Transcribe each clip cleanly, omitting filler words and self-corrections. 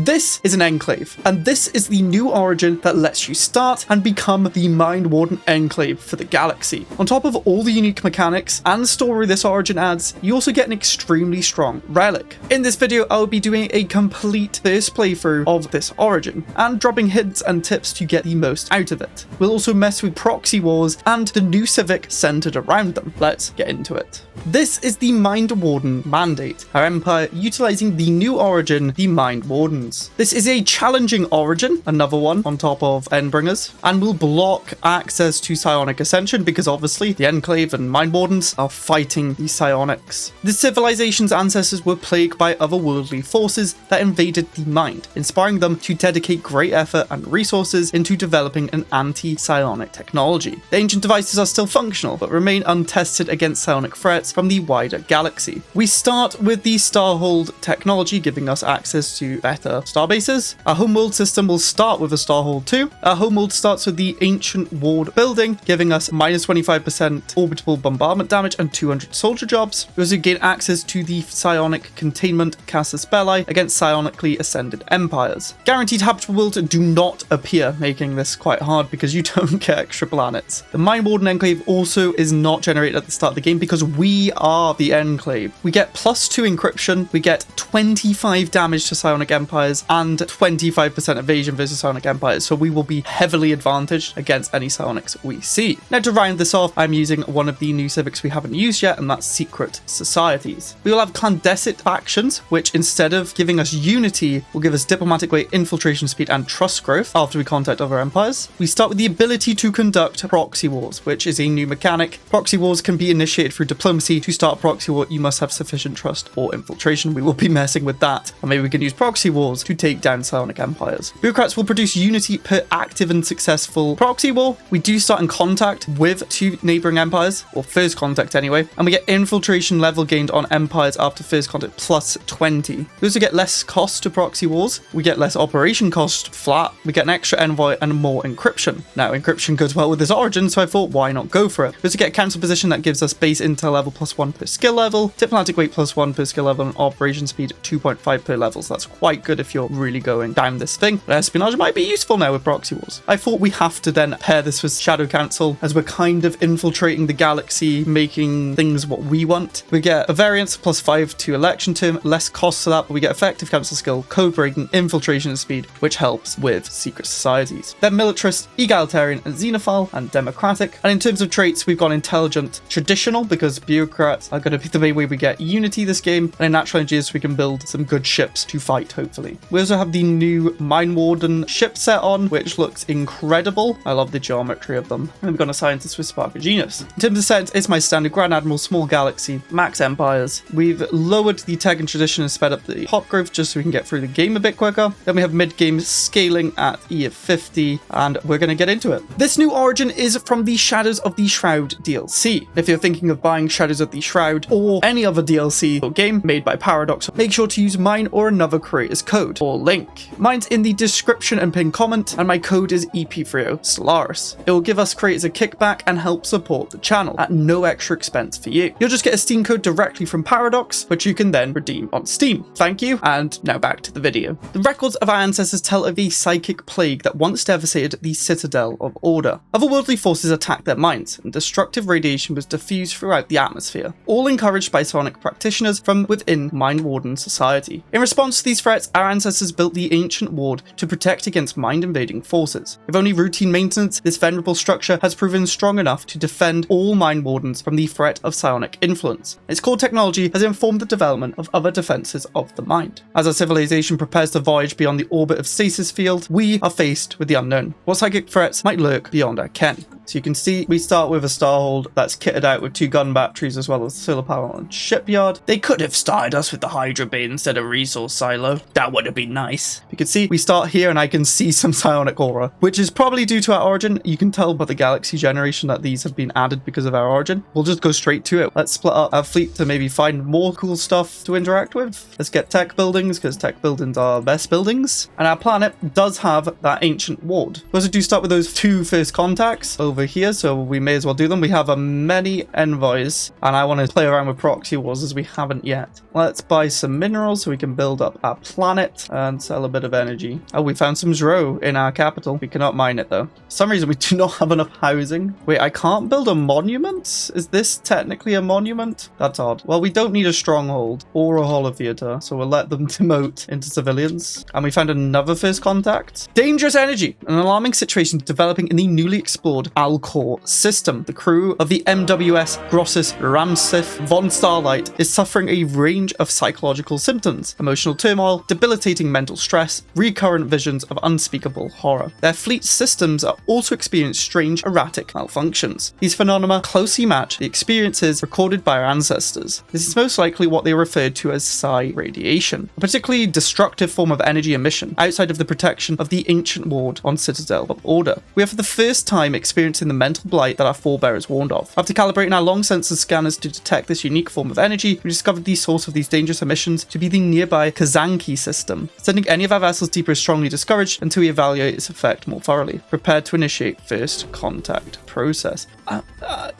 This is an Enclave, and this is the new origin that lets you start and become the mindwarden Enclave for the galaxy. On top of all the unique mechanics and story this origin adds, you also get an extremely strong Relic. In this video, I will be doing a complete first playthrough of this origin, and dropping hints and tips to get the most out of it. We'll also mess with proxy wars and the new Civic centered around them. Let's get into it. This is the Mindwarden mandate, our empire utilizing the new origin, the Mindwardens. This is a challenging origin, another one on top of Endbringers, and will block access to Psionic Ascension because obviously the Enclave and Mindwardens are fighting the Psionics. The civilization's ancestors were plagued by otherworldly forces that invaded the mind, inspiring them to dedicate great effort and resources into developing an anti-psionic technology. The ancient devices are still functional, but remain untested against psionic threats from the wider galaxy. We start with the Starhold technology, giving us access to better starbases. Our homeworld system will start with a Starhold too. Our homeworld starts with the ancient ward building, giving us minus 25% orbital bombardment damage and 200 soldier jobs. We also gain access to the psionic containment casus belli against psionically ascended empires. Guaranteed habitable worlds do not appear, making this quite hard because you don't get extra planets. The Mindwarden Enclave also is not generated at the start of the game because we are the Enclave. We get +2 encryption, we get 25 damage to psionic empires, and 25% evasion versus psionic empires, so we will be heavily advantaged against any psionics we see. Now to round this off, I'm using one of the new civics we haven't used yet, and that's secret societies. We will have clandestine factions, which instead of giving us unity, will give us diplomatic weight, infiltration speed, and trust growth after we contact other empires. We start with the ability to conduct proxy wars, which is a new mechanic. Proxy wars can be initiated through diplomacy. To start a proxy war, you must have sufficient trust or infiltration. We will be messing with that, and maybe we can use proxy wars to take down psionic empires. Bureaucrats will produce unity per active and successful proxy war. We do start in contact with 2 neighboring empires, or first contact anyway, and we get infiltration level gained on empires after first contact +20. We also get less cost to proxy wars. We get less operation cost flat. We get an extra envoy and more encryption. Now encryption goes well with this origin, so I thought why not go for it. We also get a cancel position that gives us base intel level +1 per skill level, diplomatic weight +1 per skill level, and operation speed 2.5 per level. So that's quite good if you're really going down this thing. But espionage might be useful now with proxy wars. I thought we have to then pair this with Shadow Council, as we're kind of infiltrating the galaxy, making things what we want. We get a variance +5 to election term, less cost to that, but we get effective council skill, code breaking, infiltration and speed, which helps with secret societies. Then militarist, egalitarian, and xenophile, and democratic. And in terms of traits, we've got intelligent, traditional, because bureaucrats are going to be the main way we get unity this game, and in natural engineers we can build some good ships to fight, hopefully. We also have the new Mindwarden ship set on, which looks incredible. I love the geometry of them. And we've got a scientist with Spark of Genius. In terms of settings, it's my standard Grand Admiral, small galaxy, max empires. We've lowered the tech and tradition and sped up the pop growth just so we can get through the game a bit quicker. Then we have mid-game scaling at E of 50, and we're going to get into it. This new origin is from the Shadows of the Shroud DLC. If you're thinking of buying Shadows of the Shroud or any other DLC or game made by Paradox, make sure to use mine or another creator's code or link. Mine's in the description and pinned comment, and my code is EP30 Stellaris. It will give us creators a kickback and help support the channel at no extra expense for you. You'll just get a Steam code directly from Paradox, which you can then redeem on Steam. Thank you, and now back to the video. The records of our ancestors tell of a psychic plague that once devastated the Citadel of Order. Otherworldly forces attacked their minds, and destructive radiation was diffused throughout the atmosphere, all encouraged by psionic practitioners from within Mindwarden society. In response to these threats, our ancestors built the ancient ward to protect against mind-invading forces. With only routine maintenance, this venerable structure has proven strong enough to defend all Mindwardens from the threat of psionic influence. Its core technology has informed the development of other defenses of the mind. As our civilization prepares to voyage beyond the orbit of stasis field, we are faced with the unknown. What psychic threats might lurk beyond our ken? So you can see we start with a Starhold that's kitted out with 2 gun batteries as well as solar panel and shipyard. They could have started us with the Hydra Bay instead of resource silo. That would have been nice. You can see we start here and I can see some psionic aura, which is probably due to our origin. You can tell by the galaxy generation that these have been added because of our origin. We'll just go straight to it. Let's split up our fleet to maybe find more cool stuff to interact with. Let's get tech buildings because tech buildings are best buildings. And our planet does have that ancient ward. We also do start with those 2 first contacts over over here, so we may as well do them. We have many envoys, and I want to play around with proxy wars as we haven't yet. Let's buy some minerals so we can build up our planet and sell a bit of energy. Oh, we found some Zro in our capital. We cannot mine it though. For some reason, we do not have enough housing. Wait, I can't build a monument? Is this technically a monument? That's odd. Well, we don't need a stronghold or a holotheater, so we'll let them demote into civilians. And we found another first contact. Dangerous energy. An alarming situation developing in the newly explored Alcor system. The crew of the MWS Grossus Ramsith von Starlight is suffering a range of psychological symptoms: emotional turmoil, debilitating mental stress, recurrent visions of unspeakable horror. Their fleet systems are also experiencing strange, erratic malfunctions. These phenomena closely match the experiences recorded by our ancestors. This is most likely what they referred to as psi radiation, a particularly destructive form of energy emission outside of the protection of the ancient ward on Citadel of Order. We are for the first time experiencing the mental blight that our forebears warned of. After calibrating our long sensor scanners to detect this unique form of energy, we discovered the source of these dangerous emissions to be the nearby Kazanki system. Sending any of our vessels deeper is strongly discouraged until we evaluate its effect more thoroughly. Prepared to initiate first contact process.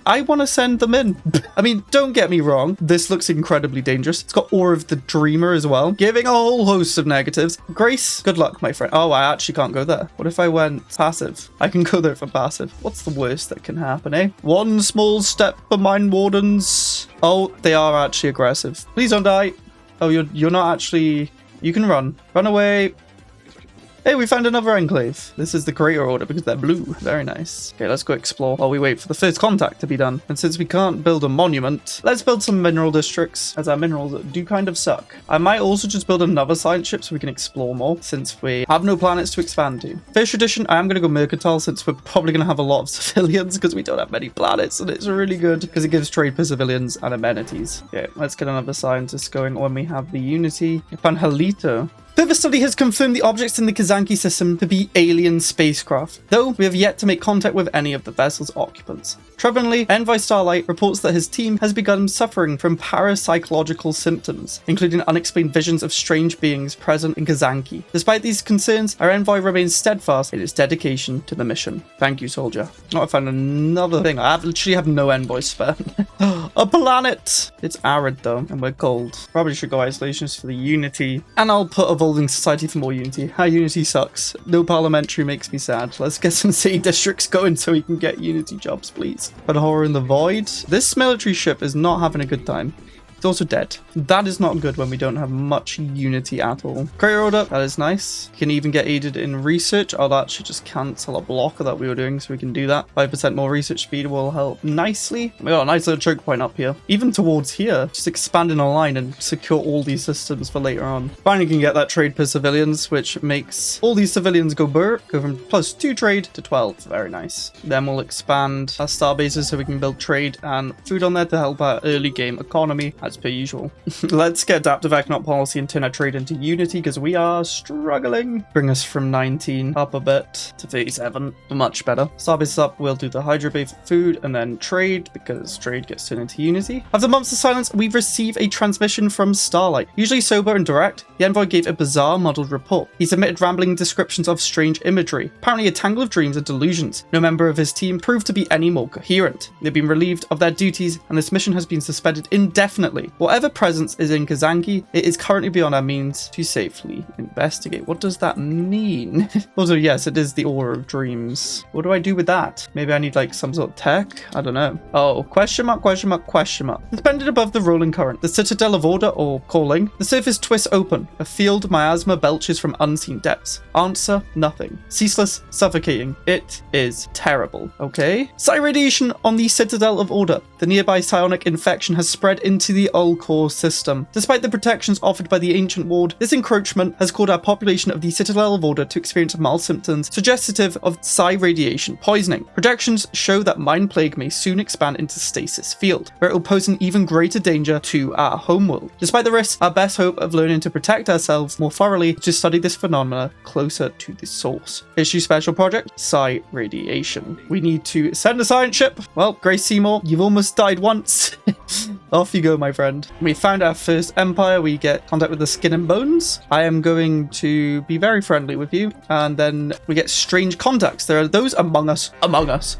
I want to send them in. I mean, don't get me wrong, this looks incredibly dangerous. It's got Aura of the Dreamer as well, giving a whole host of negatives. Grace, good luck, my friend. Oh, I actually can't go there. What if I went passive? I can go there for passive. What's the worst that can happen, eh? One small step for mind wardens. Oh, they are actually aggressive. Please don't die. Oh, you're not actually... You can run. Run away. Hey, we found another enclave. This is the Greater Order because they're blue. Very nice. Okay, let's go explore while we wait for the first contact to be done. And since we can't build a monument, let's build some mineral districts, as our minerals do kind of suck. I might also just build another science ship so we can explore more, since we have no planets to expand to. First tradition, I am going to go mercantile since we're probably going to have a lot of civilians because we don't have many planets, and it's really good because it gives trade per civilians and amenities. Okay, let's get another scientist going when we have the Unity. Panhalito. Further study has confirmed the objects in the Kazanki system to be alien spacecraft, though we have yet to make contact with any of the vessel's occupants. Troublingly, Envoy Starlight reports that his team has begun suffering from parapsychological symptoms, including unexplained visions of strange beings present in Kazanki. Despite these concerns, our Envoy remains steadfast in its dedication to the mission. Thank you, soldier. Oh, I found another thing. I literally have no envoys spare. A planet! It's arid though, and we're cold. Probably should go isolations for the Unity. And I'll put Evolving Society for more Unity. Our Unity sucks. No parliamentary makes me sad. Let's get some city districts going so we can get Unity jobs, please. But Horror in the Void. This military ship is not having a good time. It's also dead. That is not good when we don't have much Unity at all. Greater Order, that is nice. You can even get aided in research. I'll actually just cancel a blocker that we were doing so we can do that. 5% more research speed will help nicely. We got a nice little choke point up here. Even towards here, just expanding a line and secure all these systems for later on. Finally can get that trade per civilians, which makes all these civilians go from +2 trade to 12. Very nice. Then we'll expand our star bases so we can build trade and food on there to help our early game economy. As per usual. Let's get adaptive economic policy and turn our trade into Unity because we are struggling. Bring us from 19 up a bit to 37. Much better. Starbase up, we'll do the Hydro Bay for food and then trade because trade gets turned into Unity. After months of silence, we've received a transmission from Starlight. Usually sober and direct, the Envoy gave a bizarre muddled report. He submitted rambling descriptions of strange imagery, apparently a tangle of dreams and delusions. No member of his team proved to be any more coherent. They've been relieved of their duties and this mission has been suspended indefinitely. Whatever presence is in Kazanki, it is currently beyond our means to safely investigate. What does that mean? Also, yes, it is the Aura of Dreams. What do I do with that? Maybe I need like some sort of tech? I don't know. Oh, question mark, question mark, question mark. Suspended above the rolling current. The Citadel of Order, or calling. The surface twists open. A field miasma belches from unseen depths. Answer, nothing. Ceaseless, suffocating. It is terrible. Okay. Psi radiation on the Citadel of Order. The nearby psionic infection has spread into the Ulcor system. Despite the protections offered by the ancient ward, this encroachment has caused our population of the Citadel of Order to experience mild symptoms suggestive of psi radiation poisoning. Projections show that Mind Plague may soon expand into Stasis Field, where it will pose an even greater danger to our homeworld. Despite the risks, our best hope of learning to protect ourselves more thoroughly is to study this phenomena closer to the source. Issue special project, psi radiation. We need to send a science ship. Well, Grace Seymour, you've almost died once. Off you go, my friend. We found our first empire. We get contact with the skin and bones. I am going to be very friendly with you. And then we get strange contacts. There are those among us,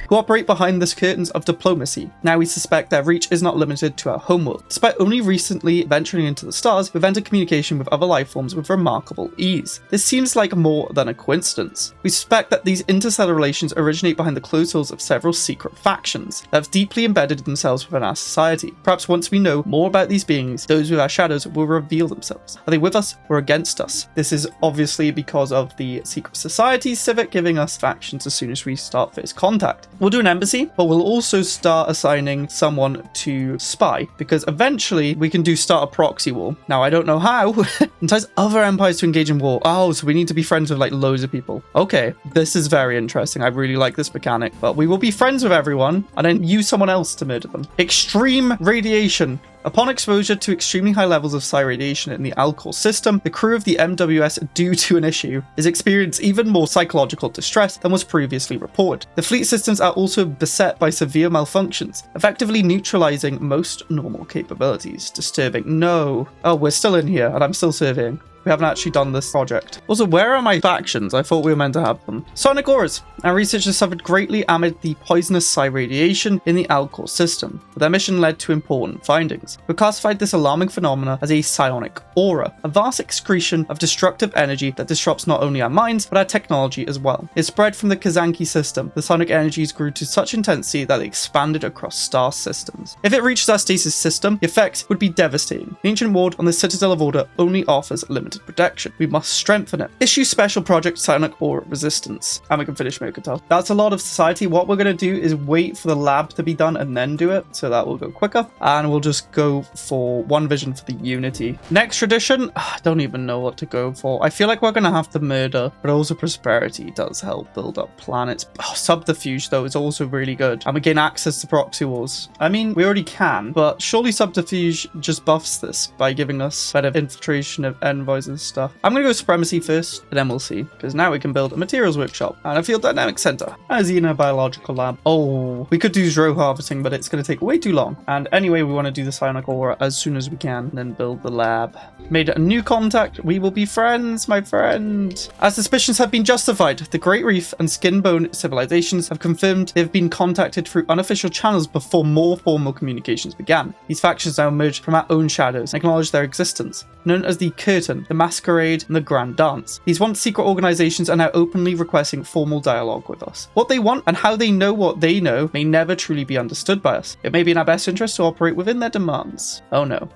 who operate behind the curtains of diplomacy. Now we suspect their reach is not limited to our homeworld. Despite only recently venturing into the stars, we've entered communication with other life forms with remarkable ease. This seems like more than a coincidence. We suspect that these interstellar relations originate behind the closed doors of several secret factions that have deeply embedded themselves within our society. Perhaps once we know more about these beings, those with our shadows will reveal themselves. Are they with us or against us? This is obviously because of the secret society Civic giving us factions as soon as we start first contact. We'll do an embassy, but we'll also start assigning someone to spy, because eventually we can start a proxy war. Now I don't know how. Entice other empires to engage in war. Oh, so we need to be friends with like loads of people. Okay, this is very interesting. I really like this mechanic, but we will be friends with everyone and then use someone else to murder them. Extreme radiation. Upon exposure to extremely high levels of psi radiation in the Alcor system, the crew of the MWS, due to an issue, is experiencing even more psychological distress than was previously reported. The fleet systems are also beset by severe malfunctions, effectively neutralizing most normal capabilities. Disturbing. No. Oh, we're still in here, and I'm still surveying. We haven't actually done this project. Also, where are my factions? I thought we were meant to have them. Psionic auras. Our researchers suffered greatly amid the poisonous psi radiation in the Alcor system, but their mission led to important findings. We classified this alarming phenomena as a psionic aura, a vast excretion of destructive energy that disrupts not only our minds, but our technology as well. It spread from the Kazanki system. The psionic energies grew to such intensity that they expanded across star systems. If it reaches our stasis system, the effect would be devastating. The ancient ward on the Citadel of Order only offers limited protection. We must strengthen it. Issue special project Psionic Aura Resistance. And we can finish Mokotel. That's a lot of society. What we're going to do is wait for the lab to be done and then do it. So that will go quicker. And we'll just go for one vision for the Unity. Next tradition, I don't even know what to go for. I feel like we're going to have to murder, but also prosperity does help build up planets. Oh, subterfuge though is also really good. And we gain access to proxy wars. I mean, we already can, but surely subterfuge just buffs this by giving us better infiltration of envoys and stuff. I'm gonna go supremacy first, and then we'll see, because now we can build a materials workshop and a field dynamic center and a xenobiological lab. Oh, we could do Zro harvesting, but it's gonna take way too long. And anyway, we want to do the psionic aura as soon as we can, and then build the lab. Made a new contact. We will be friends, my friend. Our suspicions have been justified. The Great Reef and Skinbone civilizations have confirmed they've been contacted through unofficial channels before more formal communications began. These factions now emerged from our own shadows and acknowledge their existence. Known as the Curtain, the Masquerade, and the Grand Dance. These once secret organizations are now openly requesting formal dialogue with us. What they want and how they know what they know may never truly be understood by us. It may be in our best interest to operate within their demands. Oh no.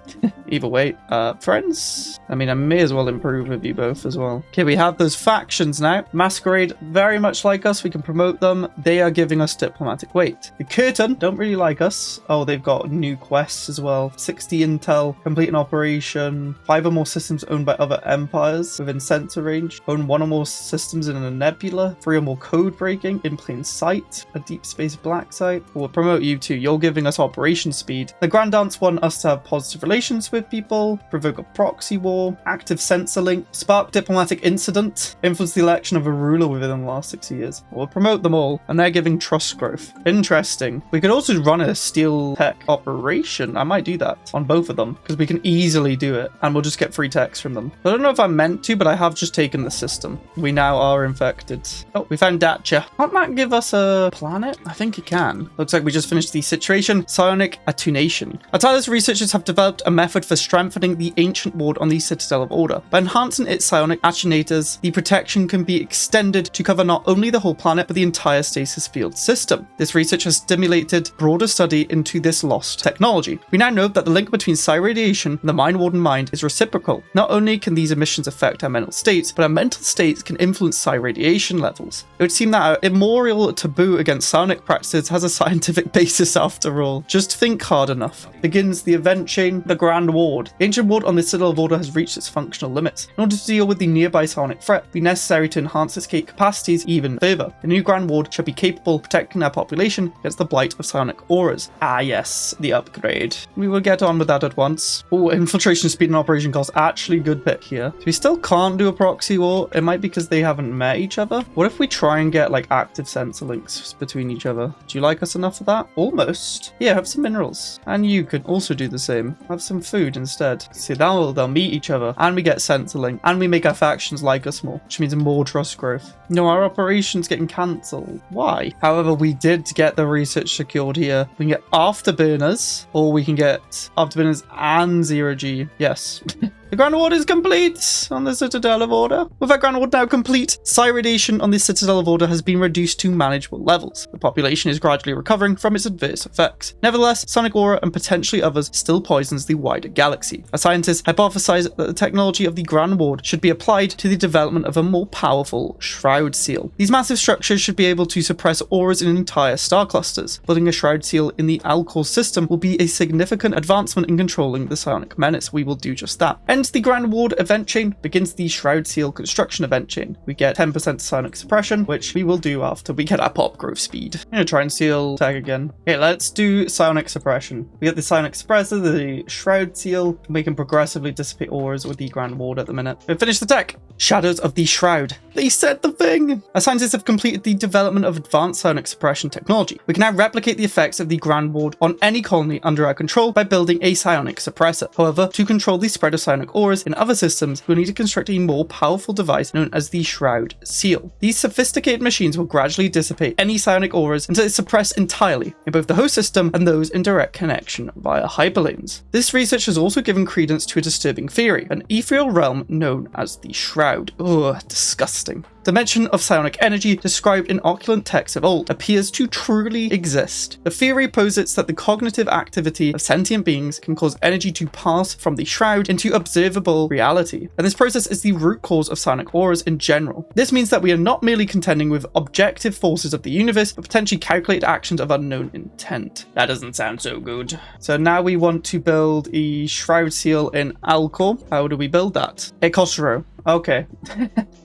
Either way, friends? I mean, I may as well improve with you both as well. Okay, we have those factions now. Masquerade, very much like us. We can promote them. They are giving us diplomatic weight. The Curtain don't really like us. Oh, they've got new quests as well. 60 intel, complete an operation, 5 or more systems owned by other empires within sensor range, own 1 or more systems in a nebula, 3 or more code breaking in plain sight, a deep space black site. We'll promote you too. You're giving us operation speed. The Grand Dance want us to have positive relations with people, provoke a proxy war, active sensor link, spark diplomatic incident, influence the election of a ruler within the last 6 years. We'll promote them all, and they're giving trust growth. Interesting. We could also run a steel tech operation. I might do that on both of them, because we can easily do it, and we'll just get free techs from them. I don't know if I'm meant to, but I have just taken the system. We now are infected. Oh, we found Dacia. Can't that give us a planet? I think it can. Looks like we just finished the situation. Psionic attunation. Atala's researchers have developed a method for strengthening the ancient ward on the Citadel of Order. By enhancing its psionic attunators, the protection can be extended to cover not only the whole planet, but the entire stasis field system. This research has stimulated broader study into this lost technology. We now know that the link between psi radiation and the mind warden mind is reciprocal. Not only can these emissions affect our mental states, but our mental states can influence psi radiation levels. It would seem that our immoral taboo against psionic practices has a scientific basis after all. Just think hard enough. Begins the event chain, the Grand Ward. The ancient ward on the Citadel of Order has reached its functional limits. In order to deal with the nearby psionic threat, it would be necessary to enhance its capacities even further. The new Grand Ward should be capable of protecting our population against the blight of psionic auras. Ah yes, the upgrade. We will get on with that at once. Oh, infiltration speed and operation cost. Actually good pick here. So we still can't do a proxy war. It might be because they haven't met each other. What if we try and and get like active sensor links between each other. Do you like us enough for that? Almost. Yeah, have some minerals. And you could also do the same. Have some food instead. See, now they'll meet each other, and we get sensor link, and we make our factions like us more, which means more trust growth. No, our operation's getting cancelled. Why? However, we did get the research secured here. We can get afterburners, or we can get afterburners and 0G. Yes. The Grand Ward is complete on the Citadel of Order. With our Grand Ward now complete, psi radiation on the Citadel of Order has been reduced to manageable levels. The population is gradually recovering from its adverse effects. Nevertheless, sonic aura and potentially others still poisons the wider galaxy. Our scientists hypothesize that the technology of the Grand Ward should be applied to the development of a more powerful Shroud seal. These massive structures should be able to suppress auras in entire star clusters. Building a Shroud seal in the Alcor system will be a significant advancement in controlling the psionic menace. We will do just that. Ends the Grand Ward event chain, begins the Shroud Seal construction event chain. We get 10% psionic suppression, which we will do after we get our pop growth speed. I'm gonna try and seal tag again. Okay, let's do psionic suppression. We get the psionic suppressor, the Shroud Seal, and we can progressively dissipate auras with the Grand Ward at the minute. We finished the tech. Shadows of the Shroud. They said the thing! Our scientists have completed the development of advanced psionic suppression technology. We can now replicate the effects of the Grand Ward on any colony under our control by building a psionic suppressor. However, to control the spread of psionic auras in other systems, we'll need to construct a more powerful device known as the Shroud Seal. These sophisticated machines will gradually dissipate any psionic auras until it's suppressed entirely in both the host system and those in direct connection via hyperlanes. This research has also given credence to a disturbing theory, an ethereal realm known as the Shroud. Ugh, disgusting. The mention of psionic energy described in opulent texts of old appears to truly exist. The theory posits that the cognitive activity of sentient beings can cause energy to pass from the shroud into observable reality, and this process is the root cause of psionic auras in general. This means that we are not merely contending with objective forces of the universe, but potentially calculated actions of unknown intent. That doesn't sound so good. So now we want to build a Shroud Seal in Alcor. How do we build that? It costs row. Okay.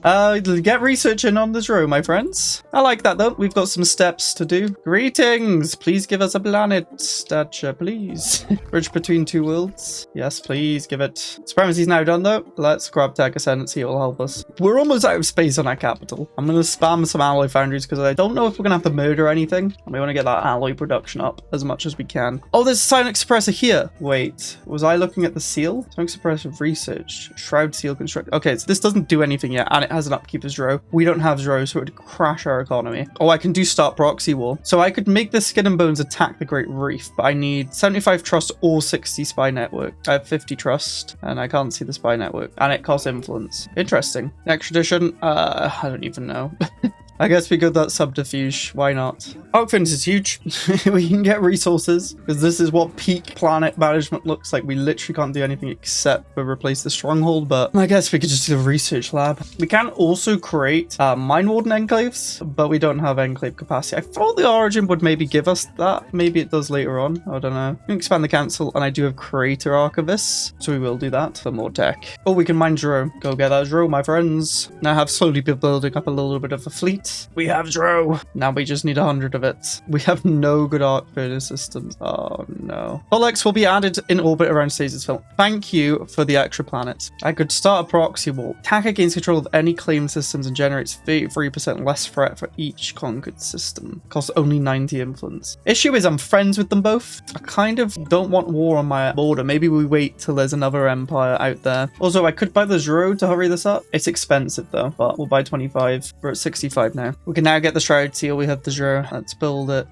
Get researching on this row, my friends. I like that though. We've got some steps to do. Greetings. Please give us a planet stature, please. Bridge between two worlds. Yes, please give it. Supremacy's now done though. Let's grab Tech Ascendancy. It will help us. We're almost out of space on our capital. I'm going to spam some alloy foundries because I don't know if we're going to have to murder anything. And we want to get that alloy production up as much as we can. Oh, there's a psionic suppressor here. Wait, was I looking at the seal? Psionic suppressor research. Shroud seal construct. Okay, so this doesn't do anything yet, and it has an upkeeper's row. We don't have row, so it would crash our economy. Oh, I can do start proxy war. So I could make the Skin and Bones attack the Great Reef, but I need 75 trust or 60 spy network. I have 50 trust, and I can't see the spy network, and it costs influence. Interesting. Extradition? I don't even know. I guess we got that subterfuge. Why not? Outfins is huge. We can get resources because this is what peak planet management looks like. We literally can't do anything except for replace the stronghold, but I guess we could just do the research lab. We can also create mindwarden enclaves, but we don't have enclave capacity. I thought the origin would maybe give us that. Maybe it does later on. I don't know. We can expand the council, and I do have creator archivists, so we will do that for more tech. Oh, we can mine Dro. Go get that Dro, my friends. Now I have slowly been building up a little bit of a fleet. We have Dro. Now we just need 100 of it. We have no good arc furnace systems. Oh no. Relics will be added in orbit around stasis film. Thank you for the extra planets. I could start a proxy war. Taka gains control of any claimed systems and generates 33% less threat for each conquered system. Costs only 90 influence. Issue is I'm friends with them both. I kind of don't want war on my border. Maybe we wait till there's another empire out there. Also, I could buy the Shroud to hurry this up. It's expensive though, but we'll buy 25. We're at 65 now. We can now get the Shroud Seal. We have the Shroud. Let's build it.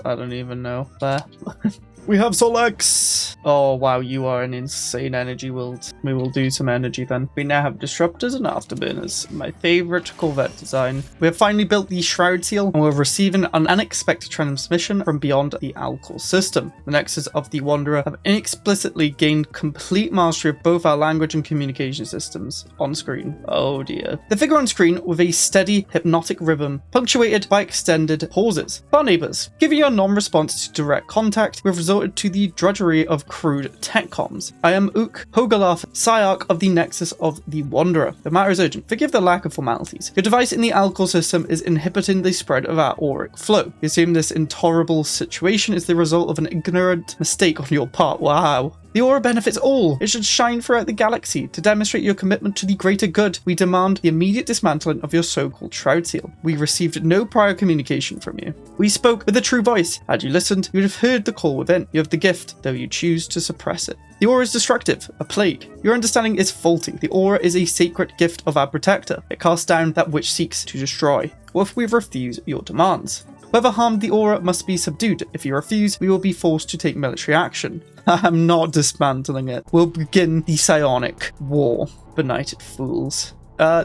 I don't even know. There. We have Solex. Oh, wow, you are an insane energy world. We will do some energy then. We now have disruptors and afterburners. My favorite Corvette design. We have finally built the Shroud Seal, and we're receiving an unexpected transmission from beyond the Alcor system. The nexus of the Wanderer have inexplicitly gained complete mastery of both our language and communication systems on screen. Oh dear. The figure on screen with a steady hypnotic rhythm, punctuated by extended pauses. Our neighbors, giving you a non-response to direct contact, we've resorted to the drudgery of crude tech comms. I am Ook Hogalaf, Sciarch of the Nexus of the Wanderer. The matter is urgent. Forgive the lack of formalities. Your device in the Alcor system is inhibiting the spread of our auric flow. We assume this intolerable situation is the result of an ignorant mistake on your part. Wow. The aura benefits all. It should shine throughout the galaxy. To demonstrate your commitment to the greater good, we demand the immediate dismantling of your so-called Shroud seal. We received no prior communication from you. We spoke with a true voice. Had you listened, you would have heard the call within. You have the gift, though you choose to suppress it. The aura is destructive, a plague. Your understanding is faulty. The aura is a sacred gift of our protector. It casts down that which seeks to destroy. What if we refuse your demands? Whoever harmed the aura must be subdued. If you refuse, we will be forced to take military action. I'm not dismantling it. We'll begin the Psionic War. Benighted fools. Yeah,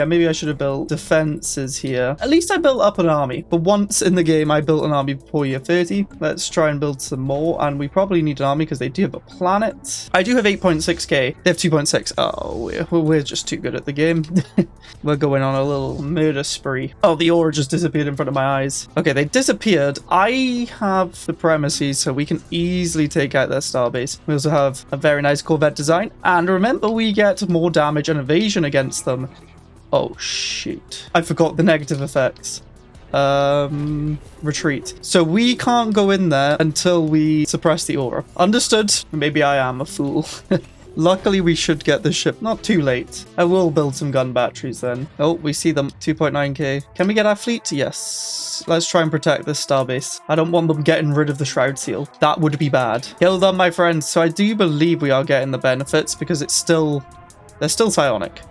maybe I should have built defenses here. At least I built up an army. For once in the game, I built an army before year 30. Let's try and build some more. And we probably need an army because they do have a planet. I do have 8.6k. They have 2.6. Oh, we're just too good at the game. We're going on a little murder spree. Oh, the aura just disappeared in front of my eyes. Okay, they disappeared. I have the premises, so we can easily take out their starbase. We also have a very nice Corvette design. And remember, we get more damage and evasion against them. Oh, shoot. I forgot the negative effects. Retreat. So we can't go in there until we suppress the aura. Understood? Maybe I am a fool. Luckily, we should get the ship not too late. I will build some gun batteries then. Oh, we see them. 2.9k. Can we get our fleet? Yes. Let's try and protect this starbase. I don't want them getting rid of the Shroud seal. That would be bad. Kill them, my friends. So I do believe we are getting the benefits because it's still... They're still psionic.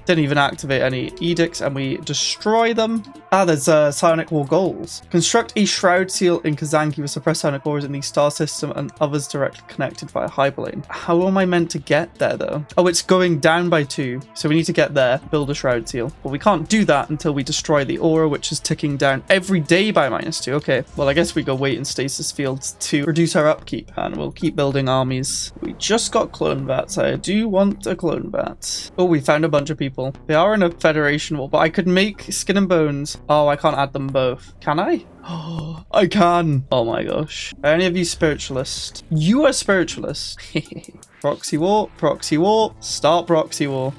Didn't even activate any edicts, and we destroy them. Ah, there's Psionic War goals. Construct a Shroud seal in Kazanki with suppressed Psionic auras in the star system and others directly connected via hyperlane. How am I meant to get there, though? Oh, it's going down by 2. So we need to get there, build a Shroud seal. But we can't do that until we destroy the aura, which is ticking down every day by -2. Okay, well, I guess we go wait in stasis fields to reduce our upkeep, and we'll keep building armies. We just got clone bats. I do want a clone bat. Oh, we found a bunch of people. They are in a Federation war, but I could make Skin and Bones. Oh, I can't add them both. Can I? Oh, I can. Oh my gosh. Are any of you spiritualist? You are spiritualist. Proxy war, start proxy war.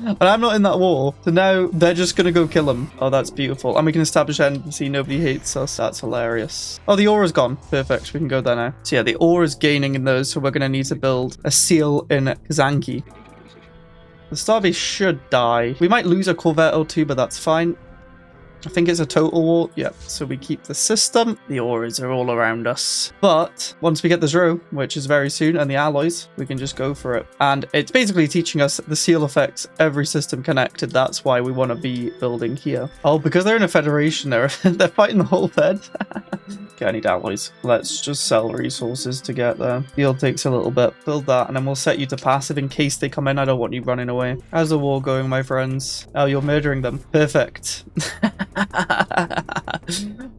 And I'm not in that war, so now they're just gonna go kill him. Oh, that's beautiful. And we can establish embassy. Nobody hates us. That's hilarious. Oh, the aura's gone. Perfect. We can go there now. So yeah, the aura's gaining in those, so we're gonna need to build a seal in Kazanki. The starbase should die. We might lose a Corvette or 2, but that's fine. I think it's a total war. Yep, so we keep the system. The auras are all around us. But once we get the Zero, which is very soon, and the alloys, we can just go for it. And it's basically teaching us the seal affects every system connected. That's why we want to be building here. Oh, because they're in a Federation, they're fighting the whole Fed. Okay, I need alloys. Let's just sell resources to get there. Field takes a little bit. Build that, and then we'll set you to passive in case they come in. I don't want you running away. How's the war going, my friends? Oh, you're murdering them. Perfect.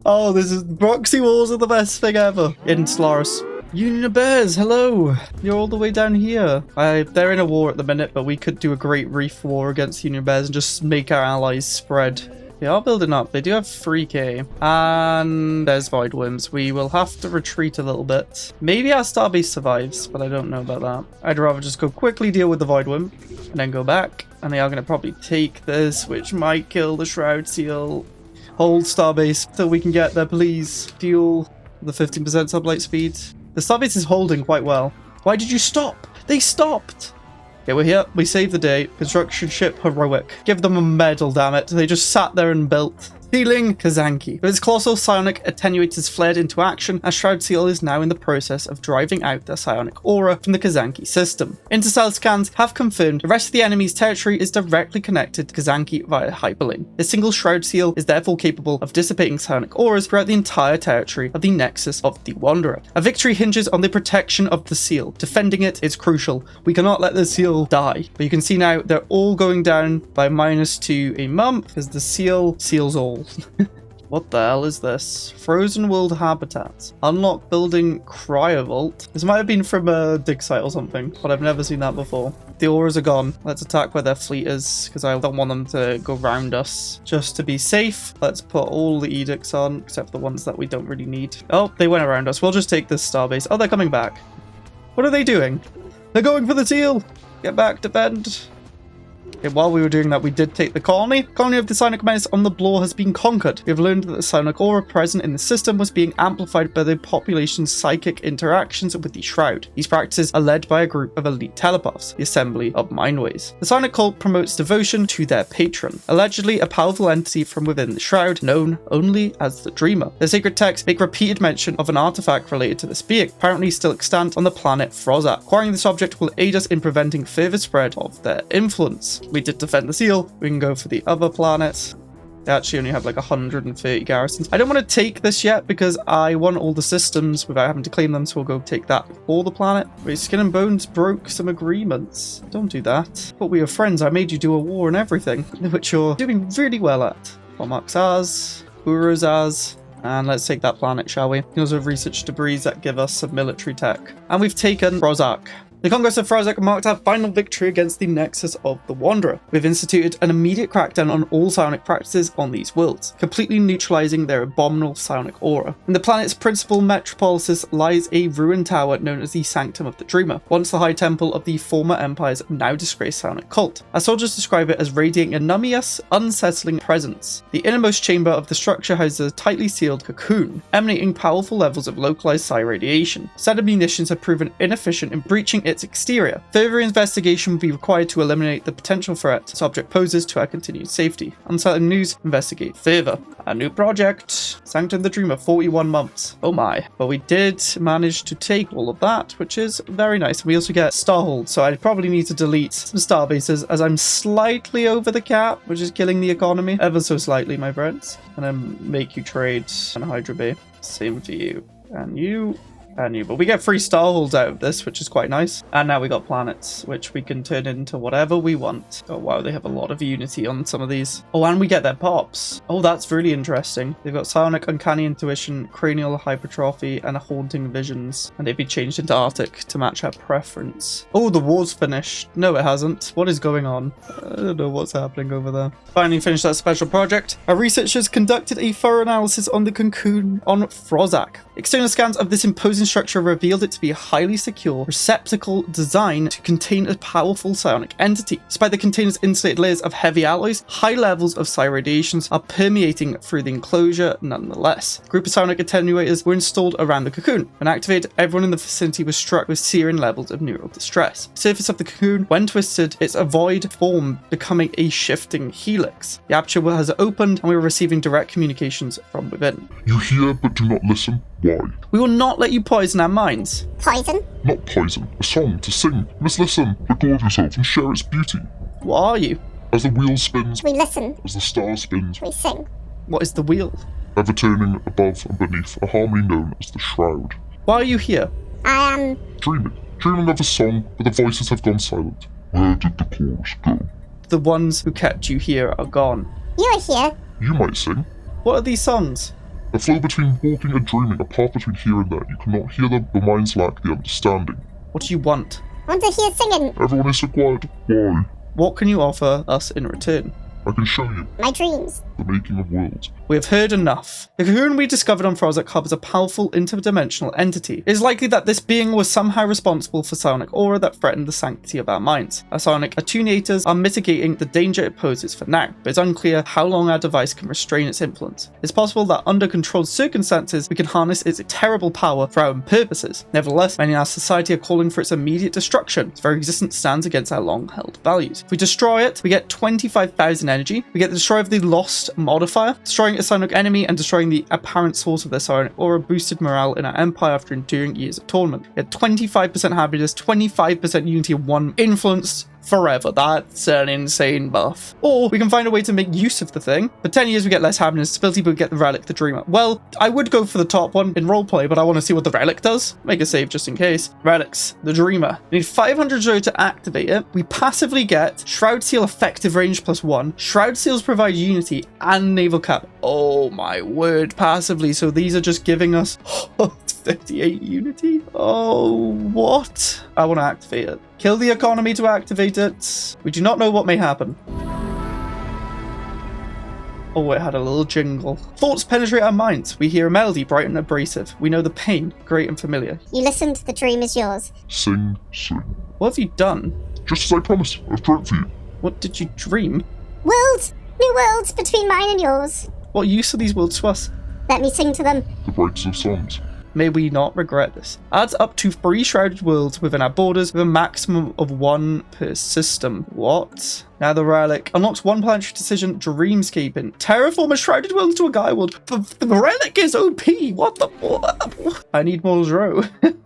Oh, this is proxy wars are the best thing ever in Stellaris. Union of Bears, hello. You're all the way down here. They're in a war at the minute, but we could do a great reef war against Union of Bears and just make our allies spread. They are building up. They do have 3k. And there's Void Worms. We will have to retreat a little bit. Maybe our starbase survives, but I don't know about that. I'd rather just go quickly deal with the Void Worm and then go back. And they are going to probably take this, which might kill the Shroud seal. Hold starbase so we can get there, please. Fuel the 15% sublight speed. The starbase is holding quite well. Why did you stop? They stopped. Okay, we're here. We saved the day. Construction ship heroic. Give them a medal, damn it. They just sat there and built. Stealing Kazanki. With its colossal psionic attenuators flared into action, our Shroud Seal is now in the process of driving out the psionic aura from the Kazanki system. Interstellar scans have confirmed the rest of the enemy's territory is directly connected to Kazanki via hyperlane. The single Shroud Seal is therefore capable of dissipating psionic auras throughout the entire territory of the nexus of the Wanderer. A victory hinges on the protection of the seal. Defending it is crucial. We cannot let the seal die. But you can see now they're all going down by -2 a month because the seal seals all. What the hell is this? Frozen world habitats. Unlock building cryovault. This might have been from a dig site or something, but I've never seen that before. The auras are gone. Let's attack where their fleet is, because I don't want them to go round us. Just to be safe, let's put all the edicts on, except the ones that we don't really need. Oh, they went around us. We'll just take this starbase. Oh, they're coming back. What are they doing? They're going for the seal. Get back, defend. Okay, while we were doing that, we did take the colony. Colony of the Psionic menace on the Blore has been conquered. We have learned that the Psionic aura present in the system was being amplified by the population's psychic interactions with the Shroud. These practices are led by a group of elite telepaths, the Assembly of Mindways. The Psionic cult promotes devotion to their patron, allegedly a powerful entity from within the Shroud, known only as the Dreamer. The sacred texts make repeated mention of an artifact related to this being, apparently still extant on the planet Frozak. Acquiring this object will aid us in preventing further spread of their influence. We did defend the seal. We can go for the other planet. They actually only have like 130 garrisons. I don't want to take this yet because I want all the systems without having to claim them, so we'll go take that before the planet. Wait, Skin and Bones broke some agreements. Don't do that. But we are friends. I made you do a war and everything, which you're doing really well at. Pomax Az, Uro's Az. And let's take that planet, shall we? We can also research debris that give us some military tech. And we've taken Frozak. The Congress of Frozak marked our final victory against the Nexus of the Wanderer. We've instituted an immediate crackdown on all psionic practices on these worlds, completely neutralizing their abominable psionic aura. In the planet's principal metropolis lies a ruined tower known as the Sanctum of the Dreamer, once the high temple of the former empire's now disgraced psionic cult. Our soldiers describe it as radiating a numinous, unsettling presence. The innermost chamber of the structure houses a tightly sealed cocoon, emanating powerful levels of localized psi radiation. Standard munitions have proven inefficient in breaching its exterior. Further investigation will be required to eliminate the potential threat this object poses to our continued safety. Uncertain news, investigate further. A new project. Sanctum the Dreamer, 41 months. Oh my. But we did manage to take all of that, which is very nice. We also get Starhold, so I probably need to delete some star bases as I'm slightly over the cap, which is killing the economy. Ever so slightly, my friends. And then make you trade on Hydra Bay. Same for you. And you. But we get 3 starholds out of this, which is quite nice. And now we got planets, which we can turn into whatever we want. Oh wow, they have a lot of unity on some of these. Oh, and we get their pops. Oh, that's really interesting. They've got psionic, uncanny intuition, cranial hypertrophy, and haunting visions. And they've been changed into Arctic to match our preference. Oh, the war's finished. No, it hasn't. What is going on? I don't know what's happening over there. Finally finished that special project. Our researchers conducted a thorough analysis on the cocoon on Frozak. External scans of this imposing structure revealed it to be a highly secure receptacle designed to contain a powerful psionic entity. Despite the container's insulated layers of heavy alloys, high levels of psi radiations are permeating through the enclosure nonetheless. A group of psionic attenuators were installed around the cocoon. When activated, everyone in the vicinity was struck with searing levels of neural distress. The surface of the cocoon, when twisted, its ovoid form becoming a shifting helix. The aperture has opened and we were receiving direct communications from within. You hear but do not listen. Why? We will not let you poison our minds. Poison? Not poison. A song to sing. You must listen, record yourself and share its beauty. What are you? As the wheel spins, We listen. as the star spins, We sing. What is the wheel? ever turning above and beneath a harmony known as the Shroud. Why are you here? I am... Dreaming of a song, but the voices have gone silent. Where did the chorus go? The ones who kept you here are gone. You are here. You might sing. What are these songs? A flow between walking and dreaming, a path between here and there. You cannot hear them, your minds lack the understanding. What do you want? I want to hear singing. Everyone is so quiet. Why? What can you offer us in return? I can show you. My dreams. The making of worlds. We have heard enough. The cocoon we discovered on Frozak harbors a powerful interdimensional entity. It is likely that this being was somehow responsible for psionic aura that threatened the sanctity of our minds. Our psionic attunators are mitigating the danger it poses for now, but it's unclear how long our device can restrain its influence. It's possible that under controlled circumstances, we can harness its terrible power for our own purposes. Nevertheless, many in our society are calling for its immediate destruction. Its very existence stands against our long-held values. If we destroy it, we get 25,000 energy. We get the destroy of the lost modifier. Destroying a psionic enemy and destroying the apparent source of their psionic aura boosted morale in our empire after enduring years of torment. We had 25% happiness, 25% unity, and 1 influence forever. That's an insane buff. Or we can find a way to make use of the thing. For 10 years we get less happiness, stability, but we get the Relic, the Dreamer. Well, I would go for the top one in roleplay, but I want to see what the Relic does. Make a save just in case. Relics, the Dreamer. We need 500 Joe to activate it. We passively get Shroud Seal effective range +1. Shroud Seals provide unity and naval cap. Oh my word, passively. So these are just giving us 58 unity? Oh, what? I want to activate it. Kill the economy to activate it. We do not know what may happen. Oh, it had a little jingle. Thoughts penetrate our minds. We hear a melody bright and abrasive. We know the pain, great and familiar. You listened, the dream is yours. Sing, sing. What have you done? Just as I promised, I've dreamt for you. What did you dream? Worlds! New worlds between mine and yours. What use are these worlds to us? Let me sing to them. The rights of songs. May we not regret this. Adds up to 3 shrouded worlds within our borders with a maximum of 1 per system. What? Now the Relic unlocks 1 planetary decision, dreamscaping. Terraform a shrouded world to a guy world. The Relic is OP. What the? I need more Zero.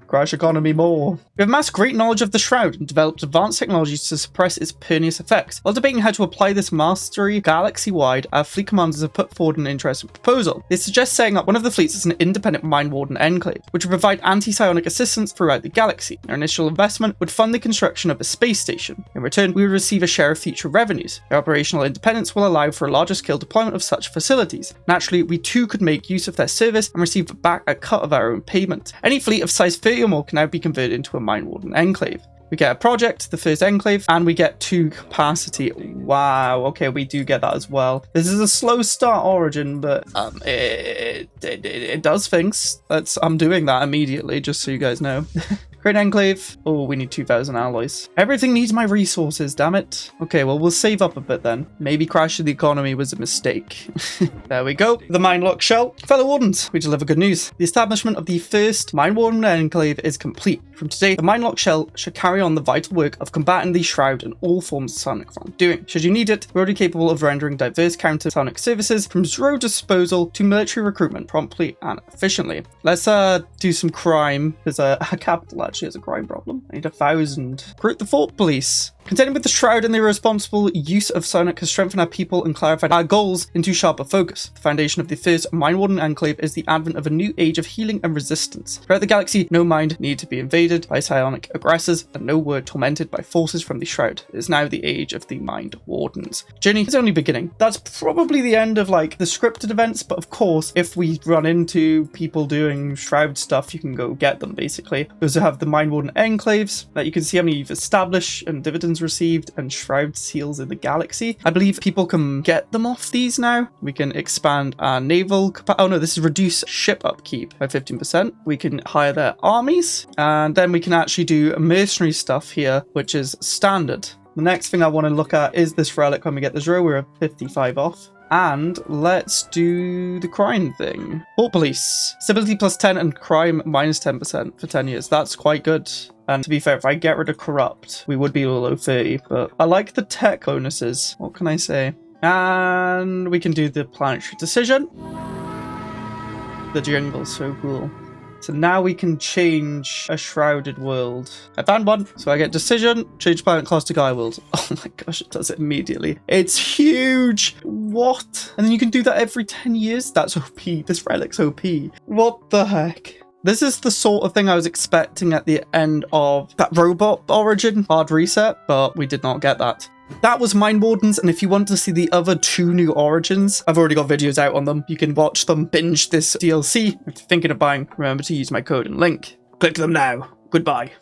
Crash economy more. We have amassed great knowledge of the Shroud and developed advanced technologies to suppress its pernicious effects. While debating how to apply this mastery galaxy-wide, our fleet commanders have put forward an interesting proposal. They suggest setting up one of the fleets as an independent mind-warden enclave, which would provide anti-psionic assistance throughout the galaxy. Our initial investment would fund the construction of a space station. In return, we would receive a share of future revenues. Their operational independence will allow for a larger scale deployment of such facilities. Naturally, we too could make use of their service and receive back a cut of our own payment. Any fleet of size 30 or more can now be converted into a mind-warden enclave. We get a project, the first enclave, and we get 2 capacity. Wow, okay, we do get that as well. This is a slow start origin, but it does things. I'm doing that immediately, just so you guys know. Great enclave. Oh, we need 2,000 alloys. Everything needs my resources, damn it. Okay, well, we'll save up a bit then. Maybe crashing the economy was a mistake. There we go. The Mind Lock Shell. Fellow Wardens, we deliver good news. The establishment of the first Mind Warden Enclave is complete. From today, the Mind Lock Shell should carry on the vital work of combating the Shroud and all forms of psionic wrongdoing. Should you need it, we're already capable of rendering diverse counter-psionic services from zero disposal to military recruitment promptly and efficiently. Let's do some crime, because our capital actually has a crime problem. I need 1,000. Recruit the Fort Police. Contending with the Shroud and the irresponsible use of Psionic has strengthened our people and clarified our goals into sharper focus. The foundation of the first Mind Warden Enclave is the advent of a new age of healing and resistance. Throughout the galaxy, no mind need to be invaded by psionic aggressors, and no word tormented by forces from the Shroud. It is now the age of the Mind Wardens. Journey is only beginning. That's probably the end of like the scripted events, but of course, if we run into people doing Shroud stuff, you can go get them basically. We also have the Mind Warden Enclaves that you can see how many you've established and dividends received and Shroud seals in the galaxy. I believe people can get them off these now. We can expand our naval capacity. Oh no, this is reduce ship upkeep by 15%. We can hire their armies, and then we can actually do mercenary stuff here, which is standard. The next thing I want to look at is this relic. When we get the Zero, we're at 55 off. And let's do the crime thing. Port Police. Stability plus 10 and crime minus 10% for 10 years. That's quite good. And to be fair, if I get rid of corrupt, we would be below 30. But I like the tech bonuses. What can I say? And we can do the planetary decision. The jingle's so cool. So now we can change a shrouded world. I found one. So I get decision, change planet class to Gaia world. Oh my gosh, it does it immediately. It's huge. What? And then you can do that every 10 years? That's OP. This relic's OP. What the heck? This is the sort of thing I was expecting at the end of that robot origin hard reset, but we did not get that. That was Mind Wardens, and if you want to see the other 2 new origins, I've already got videos out on them. You can watch them, binge this DLC. If you're thinking of buying, remember to use my code and link. Click them now. Goodbye.